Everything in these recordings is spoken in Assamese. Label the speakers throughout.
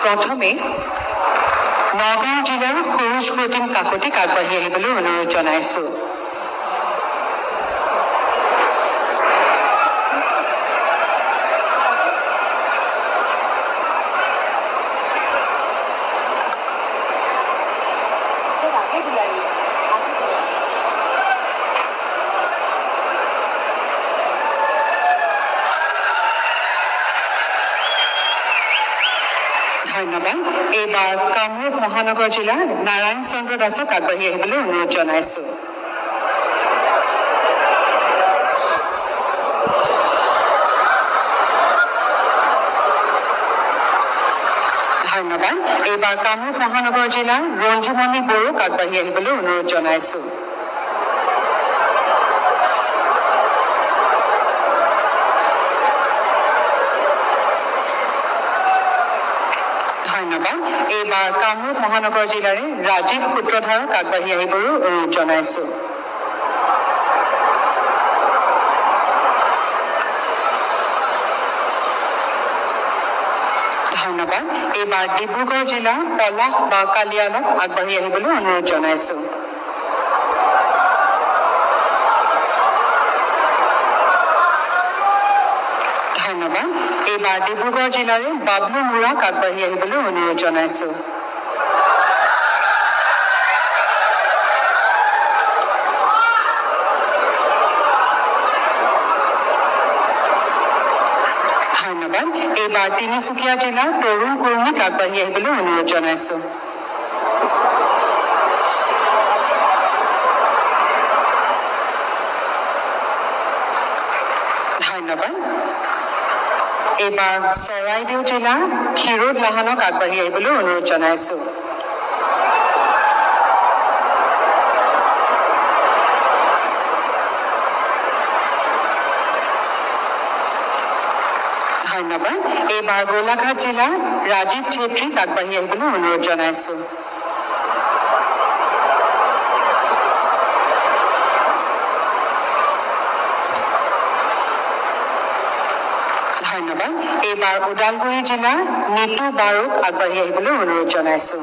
Speaker 1: প্ৰথমে নগাঁও জিলাৰ সৰোজ প্ৰতিম কাকতিক আগবাঢ়ি আহিবলৈ অনুৰোধ জনাইছোঁ। ধন্যবাদ। এইবাৰ কামৰূপ মহানগৰ জিলাৰ নাৰায়ণ চন্দ্ৰ দাসক আগবাঢ়ি আহিবলৈ অনুৰোধ জনাইছোঁ। ধন্যবাদ। এইবাৰ কামৰূপ মহানগৰ জিলাৰ ৰঞ্জুমণি বড়োক আগবাঢ়ি আহিবলৈ অনুৰোধ জনাইছোঁ। ধন্যবাদ। এইবাৰ কামৰূপ মহানগৰ জিলাৰে ৰাজীৱ সূত্ৰধাৰক আগবাঢ়ি আহিবলৈ অনুৰোধ জনাইছোঁ। ধন্যবাদ। এইবাৰ ডিব্ৰুগড় জিলাৰ পলাশ বা কালিয়ালক আগবাঢ়ি আহিবলৈ অনুৰোধ জনাইছোঁ। ধন্যবাদ। এইবাৰ ডিব্ৰুগড় জিলাৰে বাবলু মুৰাক আগবাঢ়ি আহিবলৈ অনুৰোধ জনাইছোঁ। ধন্যবাদ। এইবাৰ তিনিচুকীয়া জিলাৰ তৰুণ কুৰ্মীক আগবাঢ়ি আহিবলৈ অনুৰোধ জনাইছোঁ। ধন্যবাদ। এইবাৰ চৰাইদেউ জিলাৰ ক্ষীৰোদ লাহনক আগবাঢ়ি আহিবলৈ অনুৰোধ জনাইছোঁ। ধন্যবাদ। এইবাৰ গোলাঘাট জিলাৰ ৰাজীৱ ছেত্ৰীক আগবাঢ়ি আহিবলৈ অনুৰোধ জনাইছোঁ। ধন্যবাদ। এইবাৰ ওদালগুৰি জিলাৰ নিতু বাৰুক আগবাঢ়ি আহিবলৈ অনুৰোধ জনাইছোঁ।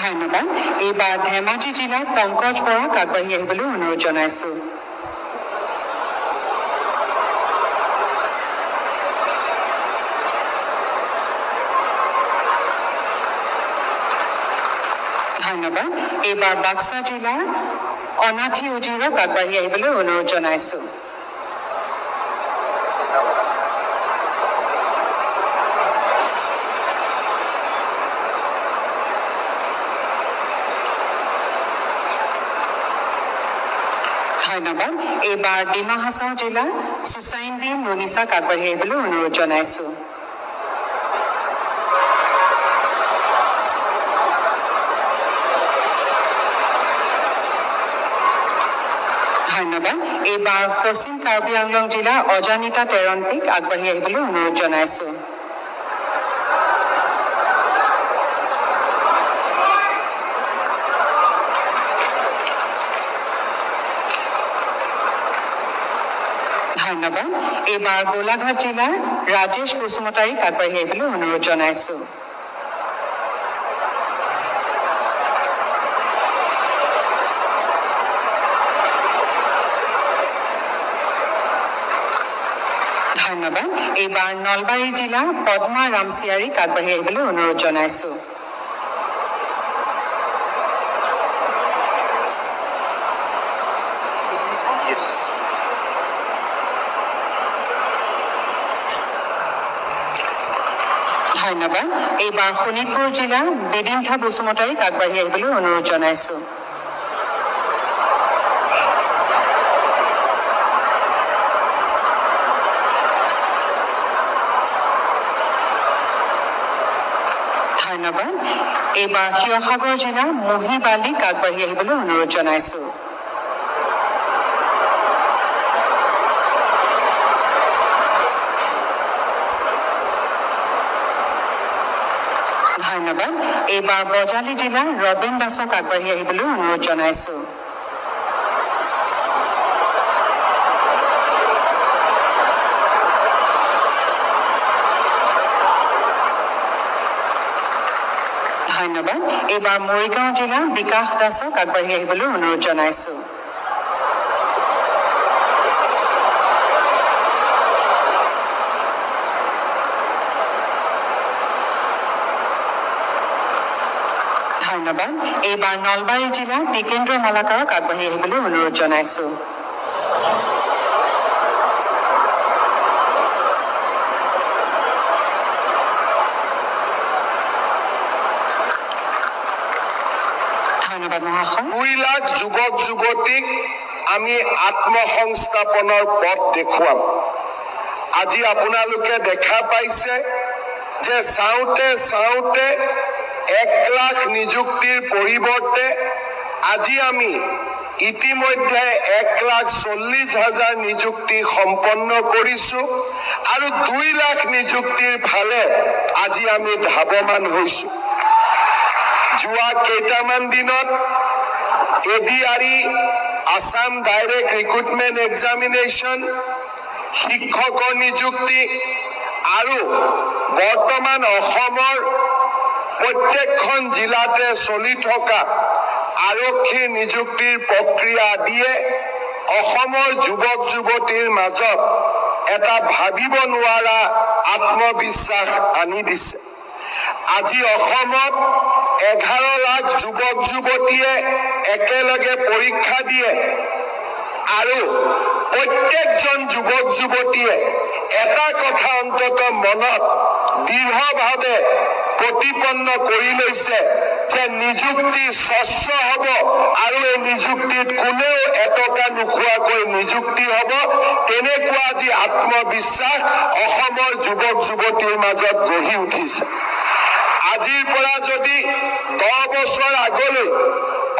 Speaker 1: ধন্যবাদ। এইবাৰ ধেমাজি জিলাৰ পংকজ বৰাক আগবাঢ়ি আহিবলৈ অনুৰোধ জনাইছোঁ। ধন্যবাদ। এইবাৰ বাক্সা জিলাৰ অনাথি উজিৰক আগবাঢ়ি আহিবলৈ অনুৰোধ জনাইছোঁ। ধন্যবাদ। এইবাৰ ডিমা হাছাও জিলাৰ সুচাইন্দী মনিছাক আগবাঢ়ি আহিবলৈ অনুৰোধ জনাইছোঁ। ধন্যবাদ। এইবাৰ পশ্চিম কাৰ্বি আংলং জিলাৰ অজানিতা তেৰণপিক আগবাঢ়ি আহিবলৈ অনুৰোধ জনাইছোঁ। ধন্যবাদ। এইবাৰ গোলাঘাট জিলাৰ ৰাজেশ বসুমতাৰীক আগবাঢ়ি আহিবলৈ অনুৰোধ জনাইছোঁ। ধন্যবাদ। এইবাৰ নলবাৰী জিলাৰ পদ্মা ৰামচিয়াৰীক আগবাঢ়ি আহিবলৈ অনুৰোধ জনাইছোঁ। ধন্যবাদ। এইবাৰ শোণিতপুৰ জিলাৰ বিদিন্থা বসুমতাৰীক আগবাঢ়ি আহিবলৈ অনুৰোধ জনাইছোঁ। ধন্যবাদ। এইবাৰ শিৱসাগৰ জিলাৰ মহিবালীক আগবাঢ়ি আহিবলৈ অনুৰোধ জনাইছোঁ। ধন্যবাদ। এইবাৰ বজালী জিলাৰ ৰবীন দাসক আগবাঢ়ি আহিবলৈ অনুৰোধ জনাইছোঁ। ধন্যবাদ। এইবাৰ মৰিগাঁও জিলাৰ বিকাশ দাসক আগবাঢ়ি আহিবলৈ অনুৰোধ জনাইছোঁ। ধন্যবাদ। এইবাৰ নলবাৰী জিলাৰ টিকেন্দ্ৰ মালাকাৰক আগবাঢ়ি আহিবলৈ অনুৰোধ জনাইছোঁ। ধন্যবাদ মহাশয়।
Speaker 2: 2 লাখ যুৱক যুৱতীক আমি আত্মসংস্থাপনৰ পথ দেখুৱাম। আজি আপোনালোকে দেখা পাইছে যে চাওঁতে চাওঁতে 1 লাখ নিযুক্তিৰ পৰিৱৰ্তে আজি আমি ইতিমধ্যে 1,40,000 নিযুক্তি সম্পন্ন কৰিছো আৰু 2 লাখ নিযুক্তিৰ ফালে আজি আমি ধাৱমান হৈছো। যোৱা কেইটামান দিনত ADRE Assam direct recruitment examination, শিক্ষকৰ নিযুক্তি আৰু বৰ্তমান অসমৰ প্ৰত্যেকখন জিলাতে চলি থকা আৰক্ষীৰ নিযুক্তিৰ প্ৰক্ৰিয়া আদিয়ে অসমৰ যুৱক যুৱতীৰ মাজত এটা ভাবিব নোৱাৰা আত্মবিশ্বাস আনি দিছে। আজি অসমত 11 লাখ যুৱক যুৱতীয়ে একেলগে পৰীক্ষা দিয়ে আৰু প্ৰত্যেকজন যুৱক যুৱতীয়ে এটা কথা অন্তত মনত দৃঢ়ভাৱে প্ৰতিপন্ন কৰি লৈছে যে নিযুক্তি স্বচ্ছ হ'ব আৰু এই নিযুক্তিত কোনেও এটকা নোখোৱাকৈ নিযুক্তি হ'ব। তেনেকুৱা আজি আত্মবিশ্বাস অসমৰ যুৱক যুৱতীৰ মাজত গঢ়ি উঠিছে। আজিৰ পৰা যদি 10 বছৰ আগলৈ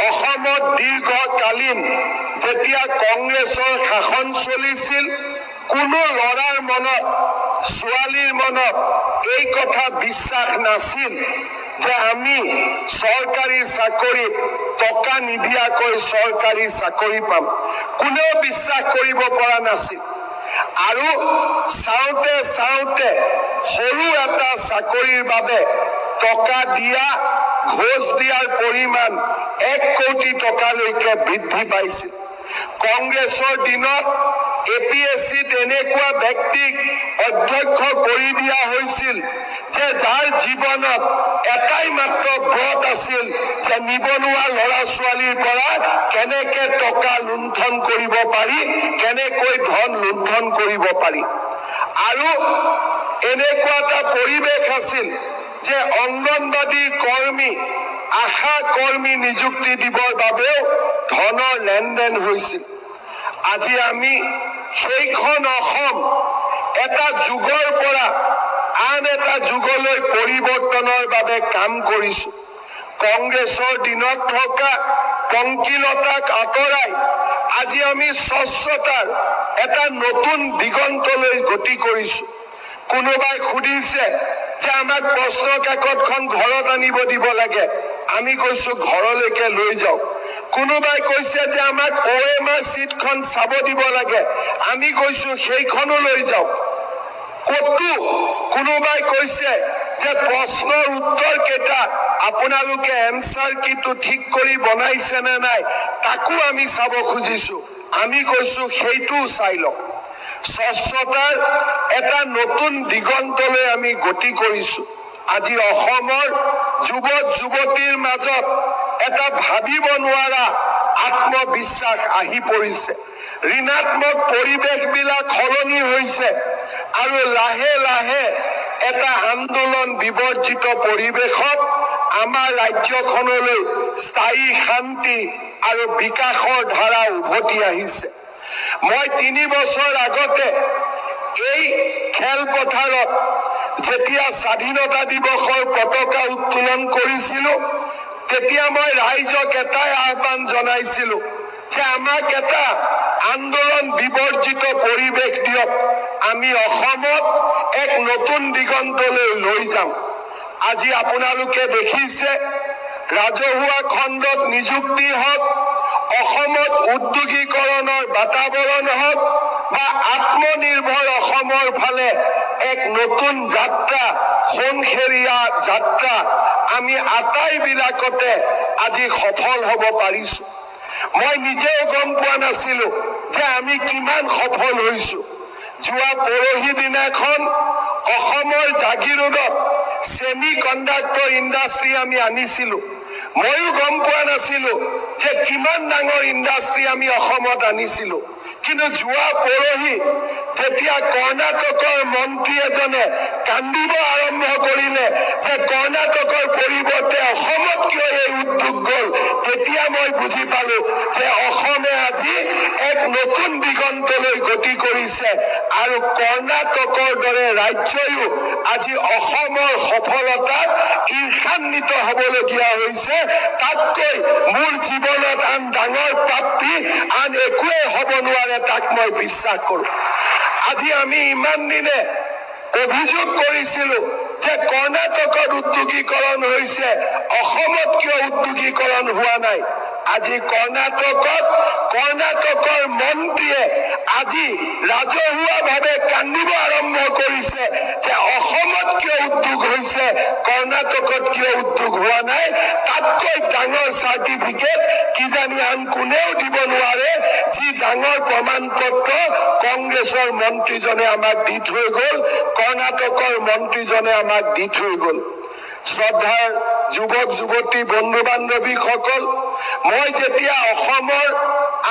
Speaker 2: অসমত দীৰ্ঘকালীন যেতিয়া কংগ্ৰেছৰ শাসন চলিছিল, কোনো ল'ৰাৰ মনত ছোৱালীৰ মনত এই কথা বিশ্বাস নাছিল যে আমি চৰকাৰী চাকৰিত টকা নিদিয়াকৈ চৰকাৰী চাকৰি পাম। কোনেও বিশ্বাস কৰিব পৰা নাছিল। আৰু চাওঁতে চাওঁতে সৰু এটা চাকৰিৰ বাবে টকা দিয়া, ঘোষ দিয়াৰ পৰিমাণ 1 কোটি টকালৈকে বৃদ্ধি পাইছিল। কংগ্ৰেছৰ দিনত APSCত এনেকুৱা ব্যক্তিক অধ্যক্ষ কৰি দিয়া হৈছিল যে যাৰ জীৱনত এটাই মাত্ৰ ব্ৰত আছিল যে নিবনুৱা ল'ৰা ছোৱালীৰ পৰা কেনেকে টকা লুণ্ঠন কৰিব পাৰি, কেনেকৈ ধন লুণ্ঠন কৰিব পাৰি। আৰু এনেকুৱা এটা পৰিৱেশ আছিল যে অংগনবাদী কৰ্মী, আশা কৰ্মী নিযুক্তি দিবৰ বাবেও ধনৰ লেনদেন হৈছিল। আজি আমি সেইখন অসম এটা যুগৰ পৰা আন এটা যুগলৈ পৰিৱৰ্তনৰ বাবে কাম কৰিছো। কংগ্ৰেছৰ দিনত থকা পংকিলতাক আঁতৰাই আজি আমি স্বচ্ছতাৰ এটা নতুন দিগন্তলৈ গতি কৰিছো। কোনোবাই সুধিছে যে আমাক প্ৰশ্ন কাকতখন ঘৰত আনিব দিব লাগে, আমি কৈছো ঘৰলৈকে লৈ যাওক। কোনোবাই কৈছে যে আমাক OMR চিটখন চাব দিব লাগে, আমি কৈছো সেইখনো লৈ যাওক। কতো কোনোবাই কৈছে যে প্ৰশ্নৰ উত্তৰ কেইটা আপোনালোকে এনসাৰ কিটো ঠিক কৰি বনাইছে নে নাই তাকো আমি চাব খুজিছো, আমি কৈছো সেইটোও চাই লওক। স্বচ্ছতাৰ এটা নতুন দিগন্তলৈ আমি গতি কৰিছো। আজি অসমৰ যুৱক যুৱতীৰ মাজত এটা ভাবিব নোৱাৰা আত্মবিশ্বাস আহি পৰিছে। ঋণাত্মক পৰিৱেশবিলাক সলনি হৈছে আৰু লাহে লাহে এটা আন্দোলন বিবৰ্জিত পৰিৱেশত আমাৰ ৰাজ্যখনলৈ স্থায়ী শান্তি আৰু বিকাশৰ ধাৰা উভতি আহিছে। মই 3 বছৰ আগতে এই খেলপথাৰত যেতিয়া স্বাধীনতা দিৱসৰ পতাকা উত্তোলন কৰিছিলো, তেতিয়া মই ৰাইজক এটাই আহ্বান জনাইছিলো যে আমাক এটা আন্দোলন বিবৰ্জিত পৰিৱেশ দিয়ক, আমি অসমত এক নতুন দিগন্তলৈ লৈ যাম। আজি আপোনালোকে দেখিছে ৰাজহুৱা খণ্ডত নিযুক্তি হওক, অসমত উদ্যোগীকৰণৰ বাতাবৰণ হওক বা আত্মনিৰ্ভৰ অসমৰ ফালে এক নতুন যাত্ৰা, সোণসেৰীয়া যাত্ৰা আমি আটাইবিলাকতে আজি সফল হ'ব পাৰিছো। মই নিজেও গম পোৱা নাছিলো যে আমি কিমান সফল হৈছো। যোৱা পৰহি দিনাখন অসমৰ জাগিৰোডত ছেমি কণ্ডাক্টৰ ইণ্ডাষ্ট্ৰী আমি আনিছিলো। ময়ো গম পোৱা নাছিলো যে কিমান ডাঙৰ ইণ্ডাষ্ট্ৰী আমি অসমত আনিছিলো। কিন্তু যোৱা পৰহি যেতিয়া কৰ্ণাটকৰ মন্ত্ৰী এজনে কান্দিব আৰম্ভ কৰিলে যে কৰ্ণাটকৰ পৰিৱৰ্তে অসমত কিয় এই উদ্যোগ গ'ল, তেতিয়া মই বুজি পালো যে অসমে আজি এক নতুন দিগন্তলৈ গতি কৰিছে আৰু কৰ্ণাটকৰ দৰে ৰাজ্যয়ো আজি অসমৰ সফলতাত ঈৰ্ষান্বিত হ'বলগীয়া হৈছে। তাতকৈ মোৰ জীৱনত আন ডাঙৰ প্ৰাপ্তি আন একোৱে হ'ব নোৱাৰে, তাক মই বিশ্বাস কৰোঁ। আজি আমি ইমান দিনে অভিযোগ কৰিছিলো যে কৰ্ণাটকত উদ্যোগীকৰণ হৈছে, অসমত কিয় উদ্যোগীকৰণ হোৱা নাই। আজি কৰ্ণাটকৰ মন্ত্ৰীয়ে আজি ৰাজহুৱাভাৱে কান্দিব আৰম্ভ কৰিছে যে অসমত কিয় উদ্যোগ হৈছে, কৰ্ণাটকত কিয় উদ্যোগ হোৱা নাই। তাতকৈ ডাঙৰ চাৰ্টিফিকেট কিজানি আন কোনেও দিব নোৱাৰে, যি ডাঙৰ প্ৰমাণ পত্ৰ কংগ্ৰেছৰ মন্ত্ৰীজনে আমাক দি থৈ গ'ল, কৰ্ণাটকৰ মন্ত্ৰীজনে আমাক দি থৈ গ'ল। শ্ৰদ্ধাৰ যুৱক যুৱতী বন্ধু বান্ধৱীসকল, মই যেতিয়া অসমৰ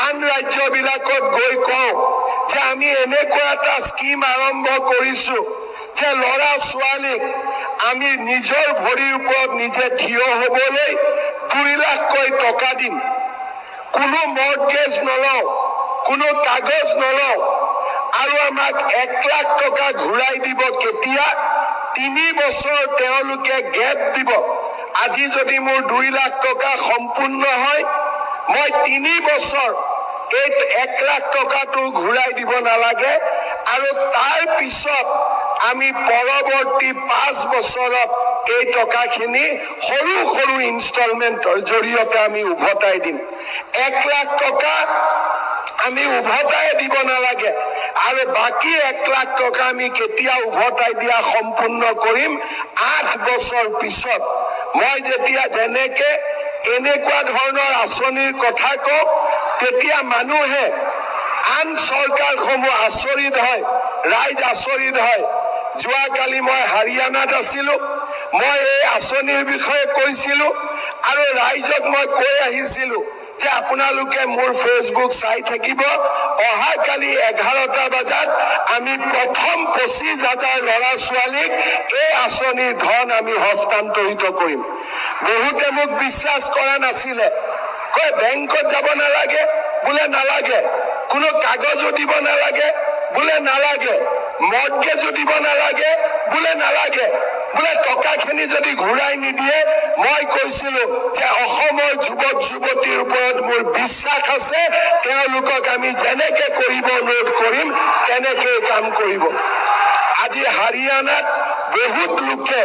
Speaker 2: আন ৰাজ্যবিলাকত গৈ কওঁ যে আমি এনেকুৱা এটা স্কিম আৰম্ভ কৰিছো যে ল'ৰা ছোৱালীক আমি নিজৰ ভৰিৰ ওপৰত নিজে থিয় হ'বলৈ 2 লাখকৈ টকা দিম, কোনো মৰ্টগেজ নলওঁ, কোনো কাগজ নলওঁ আৰু আমাক 1 লাখ টকা ঘূৰাই দিব। কেতিয়া? 3 বছৰ তেওঁলোকে গেপ দিব। আজি যদি মোৰ 2 লাখ টকা সম্পূৰ্ণ হয়, মই 3 বছৰ এই 1 লাখ টকাটো ঘূৰাই দিব নালাগে আৰু তাৰ পিছত আমি পৰৱৰ্তী 5 বছৰত এই টকাখিনি সৰু সৰু ইনষ্টলমেণ্টৰ জৰিয়তে আমি উভতাই দিম। 1 লাখ টকা আমি উভতাই দিব নালাগে আৰু বাকী 1 লাখ টকা আমি কেতিয়া উভতাই দিয়া সম্পূৰ্ণ কৰিম? 8 বছৰ পিছত। মই যেতিয়া যেনেকে এনেকুৱা ধৰণৰ আঁচনিৰ কথা কওঁ, তেতিয়া মানুহে আন চৰকাৰসমূহ আচৰিত হয়, ৰাইজ আচৰিত হয়। যোৱাকালি মই হাৰিয়ানাত আছিলো, মই এই আঁচনিৰ বিষয়ে কৈছিলো আৰু ৰাইজক মই কৈ আহিছিলো যে আপোনালোকে মোৰ ফেচবুক চাই থাকিব। অহাকালি 11টা বজাত আমি প্ৰথম 25,000 ল'ৰা ছোৱালীক এই আঁচনিৰ ধন আমি হস্তান্তৰিত কৰিম। বহুতে মোক বিশ্বাস কৰা নাছিলে, কয় বেংকত যাব নালাগে, বোলে নালাগে, কোনো কাগজো দিব নালাগে, বোলে নালাগে, মৰ্টগেজো দিব নালাগে, বোলে নালাগে, বোলে টকাখিনি যদি ঘূৰাই নিদিয়ে। মই কৈছিলো যে অসমৰ যুৱক যুৱতীৰ ওপৰত মোৰ বিশ্বাস আছে, তেওঁলোকক আমি যেনেকে কৰিব অনুৰোধ কৰিম তেনেকে কাম কৰিব। আজি হাৰিয়ানাত বহুত লোকে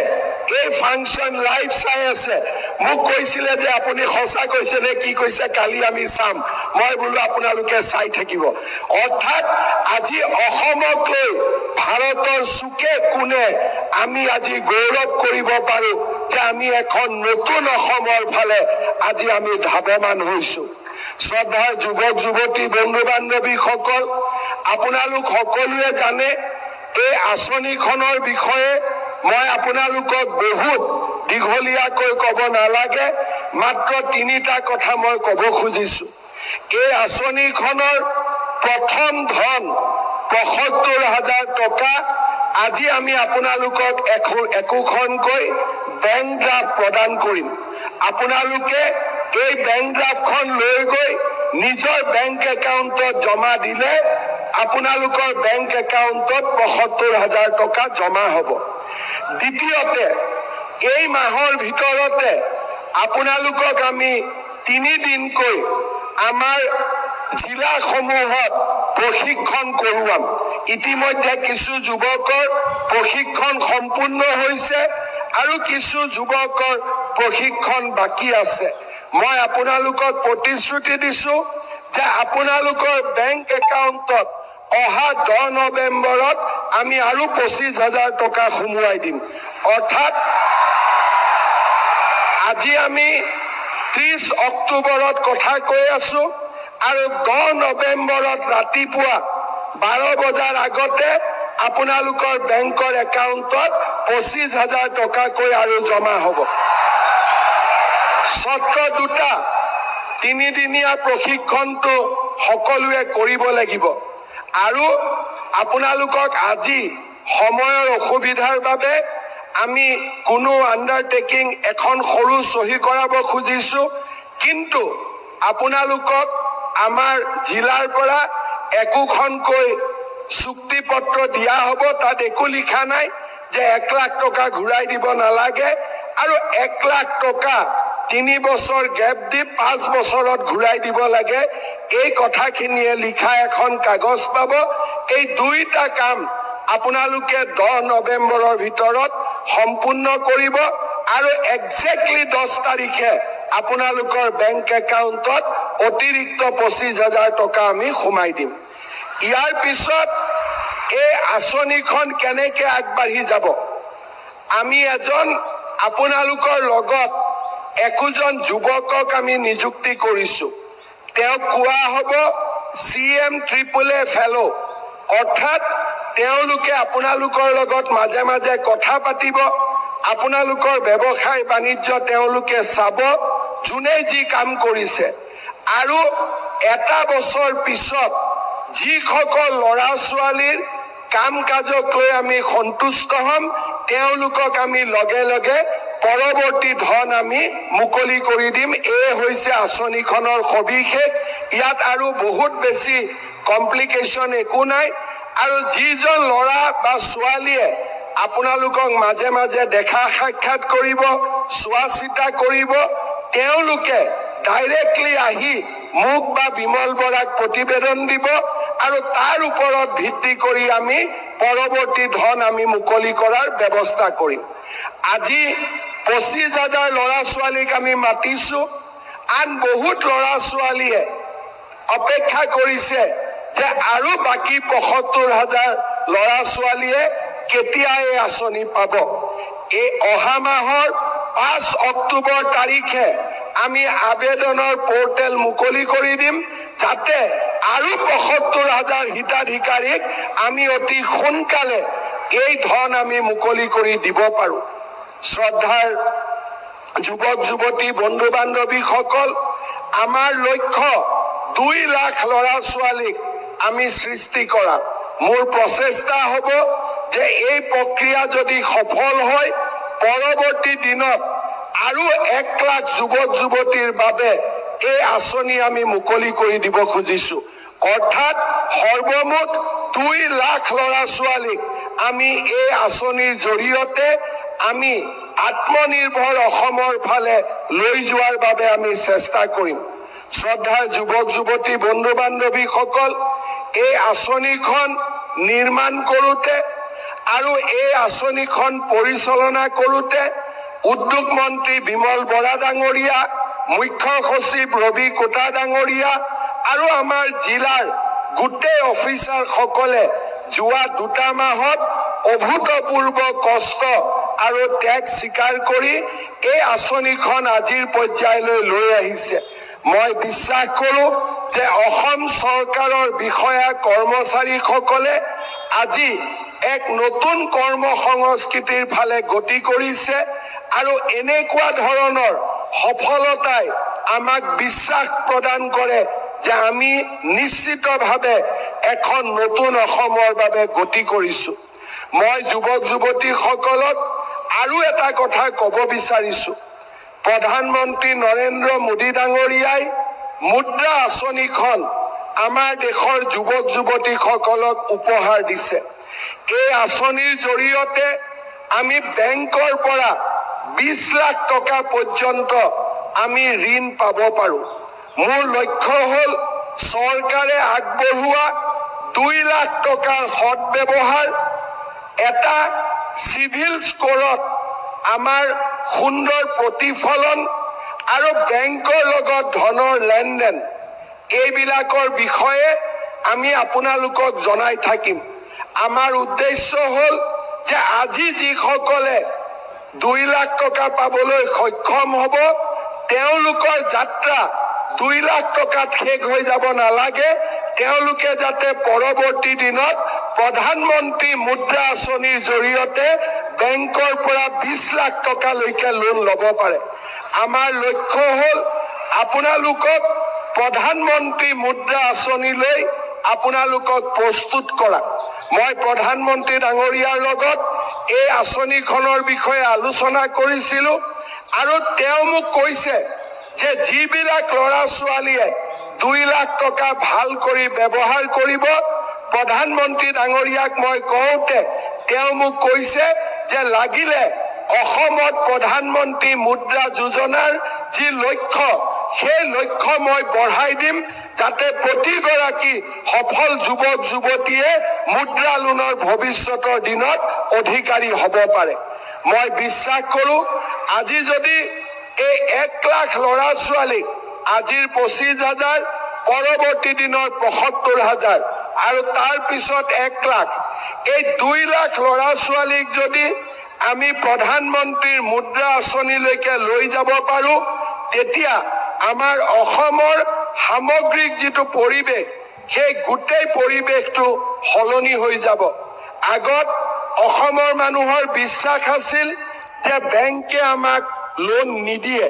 Speaker 2: এই ফাংচন লাইভ চাই আছে। মোক কৈছিলে যে আপুনি সঁচা কৈছে নে কি কৈছে, কালি আমি চাম। মই বোলো আপোনালোকে চাই থাকিব। অৰ্থাৎ আজি অসমক লৈ ভাৰতৰ চুকে কোণে আমি আজি গৌৰৱ কৰিব পাৰো যে আমি এখন নতুন অসমৰ ফালে আজি আমি ধাৱমান হৈছো। শ্ৰদ্ধাৰ যুৱক যুৱতী বন্ধু বান্ধৱীসকল, আপোনালোক সকলোৱে জানে এই আঁচনিখনৰ বিষয়ে মই আপোনালোকক বহুত দীঘলীয়াকৈ ক'ব নালাগে, মাত্ৰ 3টা কথা মই ক'ব খুজিছো। এই আঁচনিখনৰ প্ৰথম ধন ৭৫,০০০ টকা আজি আমি আপোনালোকক একোখনকৈ বেংক ড্ৰাফ্ট প্ৰদান কৰিম। আপোনালোকে এই বেংক ড্ৰাফ্টখন লৈ গৈ নিজৰ বেংক একাউণ্টত জমা দিলে আপোনালোকৰ বেংক একাউণ্টত ৭৫,০০০ টকা জমা হ'ব। দ্বিতীয়তে, এই মাহৰ ভিতৰতে আপোনালোকক আমি 3 দিনকৈ আমাৰ জিলাসমূহত প্ৰশিক্ষণ কৰোৱাম। ইতিমধ্যে কিছু যুৱকৰ প্ৰশিক্ষণ সম্পূৰ্ণ হৈছে আৰু কিছু যুৱকৰ প্ৰশিক্ষণ বাকী আছে। মই আপোনালোকক প্ৰতিশ্ৰুতি দিছো যে আপোনালোকৰ বেংক একাউণ্টত অহা 10 নৱেম্বৰত আমি আৰু 25,000 টকা সোমোৱাই দিম। অৰ্থাৎ আজি আমি 30 অক্টোবৰত কথা কৈ আছো আৰু 10 নৱেম্বৰত ৰাতিপুৱা 12 বজাৰ আগতে আপোনালোকৰ বেংকৰ একাউণ্টত 25,000 টকাকৈ আৰু জমা হ'ব। সত্ৰ দুটা 3 দিনীয়া প্ৰশিক্ষণটো সকলোৱে কৰিব লাগিব আৰু আপোনালোকক আজি সময়ৰ অসুবিধাৰ বাবে আমি কোনো আণ্ডাৰটেকিং এখন সৰু চহী কৰাব খুজিছো, কিন্তু আপোনালোকক আমাৰ জিলাৰ পৰা একোখনকৈ চুক্তিপত্ৰ দিয়া হ'ব। তাত একো লিখা নাই যে 1 লাখ টকা ঘূৰাই দিব নালাগে আৰু 1 লাখ টকা 3 বছৰ গেপ দি 5 বছৰত ঘূৰাই দিব লাগে। এই কথাখিনিয়ে লিখা এখন কাগজ পাব। এই দুইটা কাম আপোনালোকে 10 নৱেম্বৰৰ ভিতৰত সম্পূৰ্ণ কৰিব আৰু একজেক্টলি 10 তাৰিখে আপোনালোকৰ বেংক একাউণ্টত অতিৰিক্ত 25,000 টকা আমি সোমাই দিম। ইয়াৰ পিছত এই আঁচনিখন কেনেকে আগবাঢ়ি যাব? আমি আপোনালোকৰ লগত একোজন যুৱকক আমি নিযুক্তি কৰিছো। তেওঁক কোৱা হ'ব CMAAA ফেলো, অৰ্থাৎ তেওঁলোকে আপোনালোকৰ লগত মাজে মাজে কথা পাতিব, আপোনালোকৰ ব্যৱসায় বাণিজ্য তেওঁলোকে চাব, যোনে যি কাম কৰিছে। আৰু এটা বছৰ পিছত যিসকল ল'ৰা ছোৱালীৰ কাম কাজক লৈ আমি সন্তুষ্ট হ'ম, তেওঁলোকক আমি লগে লগে পৰৱৰ্তী ধন আমি মুকলি কৰি দিম। এই হৈছে আঁচনিখনৰ সবিশেষ। ইয়াত আৰু বহুত বেছি কমপ্লিকেশ্যন একো নাই। আৰু যিজন ল'ৰা বা ছোৱালীয়ে আপোনালোকক মাজে মাজে দেখা সাক্ষাৎ কৰিব, চোৱা চিতা কৰিব, তেওঁলোকে ডাইৰেক্টলি আহি মোক বা বিমল বৰাক প্ৰতিবেদন দিব আৰু তাৰ ওপৰত ভিত্তি কৰি আমি পৰৱৰ্তী ধন আমি মুকলি কৰাৰ ব্যৱস্থা কৰিম। আজি 25,000 ল'ৰা ছোৱালীক আমি মাতিছো। আন বহুত ল'ৰা ছোৱালীয়ে অপেক্ষা কৰিছে যে আৰু বাকী 75,000 ল'ৰা ছোৱালীয়ে কেতিয়া এই আঁচনি পাব। এই অহা মাহৰ 5 অক্টোবৰ তাৰিখে আমি আবেদনৰ পৰ্টেল মুকলি কৰি দিম, যাতে আৰু 75,000 হিতাধিকাৰীক আমি অতি সোনকালে এই ধন আমি মুকলি কৰি দিব পাৰো। শ্ৰদ্ধাৰ যুৱক যুৱতী বন্ধু বান্ধৱীসকল, আমাৰ লক্ষ্য 2 লাখ ল'ৰা ছোৱালীক আমি সৃষ্টি কৰা। মোৰ প্ৰচেষ্টা হ'ব যে এই প্ৰক্ৰিয়া যদি সফল হয়, পৰৱৰ্তী দিনত আৰু 1 লাখ যুৱক যুৱতীৰ বাবে এই আঁচনি আমি মুকলি কৰি দিব খুজিছো। অৰ্থাৎ সৰ্বমুঠ 2 লাখ ল'ৰা ছোৱালীক আমি এই আঁচনিৰ জৰিয়তে আমি আত্মনিৰ্ভৰ অসমৰ ফালে লৈ যোৱাৰ বাবে আমি চেষ্টা কৰিম। শ্ৰদ্ধাৰ যুৱক যুৱতী বন্ধু বান্ধৱীসকল, এই আঁচনিখন নিৰ্মাণ কৰোঁতে আৰু এই আঁচনিখন পৰিচালনা কৰোঁতে উদ্যোগ মন্ত্ৰী বিমল বৰা ডাঙৰীয়া, মুখ্য সচিব ৰবি কোটা ডাঙৰীয়া আৰু আমাৰ জিলাৰ গোটেই অফিচাৰসকলে যোৱা 2 মাহত অভূতপূৰ্ব কষ্ট আৰু ত্যাগ স্বীকাৰ কৰি এই আঁচনিখন আজিৰ পৰ্যায়লৈ লৈ আহিছে। মই বিশ্বাস কৰোঁ যে অসম চৰকাৰৰ বিষয়া কৰ্মচাৰীসকলে আজি এক নতুন কৰ্ম সংস্কৃতিৰ ফালে গতি কৰিছে আৰু এনেকুৱা ধৰণৰ সফলতাই আমাক বিশ্বাস প্ৰদান কৰে যে আমি নিশ্চিতভাৱে এখন নতুন অসমৰ বাবে গতি কৰিছো। মই যুৱক যুৱতীসকলক আৰু এটা কথা ক'ব বিচাৰিছো। প্ৰধানমন্ত্ৰী নৰেন্দ্ৰ মোদী ডাঙৰীয়াই মুদ্ৰা আঁচনিখন আমাৰ দেশৰ যুৱক যুৱতীসকলক উপহাৰ দিছে। এই আঁচনিৰ জৰিয়তে আমি বেংকৰ পৰা 20 লাখ টকা পৰ্যন্ত আমি ঋণ পাব পাৰো। মোৰ লক্ষ্য হ'ল চৰকাৰে আগবঢ়োৱা 2 লাখ টকাৰ সৎ ব্যৱহাৰ, এটা চিভিল স্কোৰত আমাৰ সুন্দৰ প্ৰতিফলন আৰু বেংকৰ লগত ধনৰ লেনদেন এইবিলাকৰ বিষয়ে আমি আপোনালোকক জনাই থাকিম। আমাৰ উদ্দেশ্য হ'ল যে আজি যিসকলে 2 লাখ টকা পাবলৈ সক্ষম হ'ব তেওঁলোকৰ যাত্ৰা 2 লাখ টকাত শেষ হৈ যাব নালাগে। তেওঁলোকে যাতে পৰৱৰ্তী দিনত প্ৰধানমন্ত্ৰী মুদ্ৰা আঁচনিৰ জৰিয়তে বেংকৰ পৰা 20 লাখ টকালৈকে লোন ল'ব পাৰে। আমাৰ লক্ষ্য হ'ল আপোনালোকক প্ৰধানমন্ত্ৰী মুদ্ৰা আঁচনিলৈ আপোনালোকক প্ৰস্তুত কৰা। মই প্ৰধানমন্ত্ৰী ডাঙৰীয়াৰ লগত এই আঁচনিখনৰ বিষয়ে আলোচনা কৰিছিলোঁ আৰু তেওঁ মোক কৈছে যে যিবিলাক ল'ৰা ছোৱালীয়ে 2 লাখ টকা ভাল কৰি ব্যৱহাৰ কৰিব, প্ৰধানমন্ত্ৰী ডাঙৰীয়াক মই কওঁতে তেওঁ মোক কৈছে যে লাগিলে অসমত প্ৰধানমন্ত্ৰী মুদ্ৰা যোজনাৰ যি লক্ষ্য সেই লক্ষ্য মই বঢ়াই দিম যাতে প্ৰতিগৰাকী সফল যুৱক যুৱতীয়ে মুদ্ৰা লোনৰ ভৱিষ্যতৰ দিনত অধিকাৰী হ'ব পাৰে। মই বিশ্বাস কৰোঁ আজি যদি এই 1 লাখ ল'ৰা ছোৱালীক আজিৰ 25,000 পৰৱৰ্তী দিনৰ 75,000 আৰু তাৰ পিছত 1 লাখ এই 2 লাখ ল'ৰা ছোৱালীক যদি আমি প্ৰধানমন্ত্ৰীৰ মুদ্ৰা আঁচনিলৈকে লৈ যাব পাৰোঁ তেতিয়া আমাৰ অসমৰ সামগ্ৰিক যিটো পৰিৱেশ সেই গোটেই পৰিৱেশটো সলনি হৈ যাব। আগত অসমৰ মানুহৰ বিশ্বাস আছিল যে বেংকে আমাক লোন নিদিয়ে।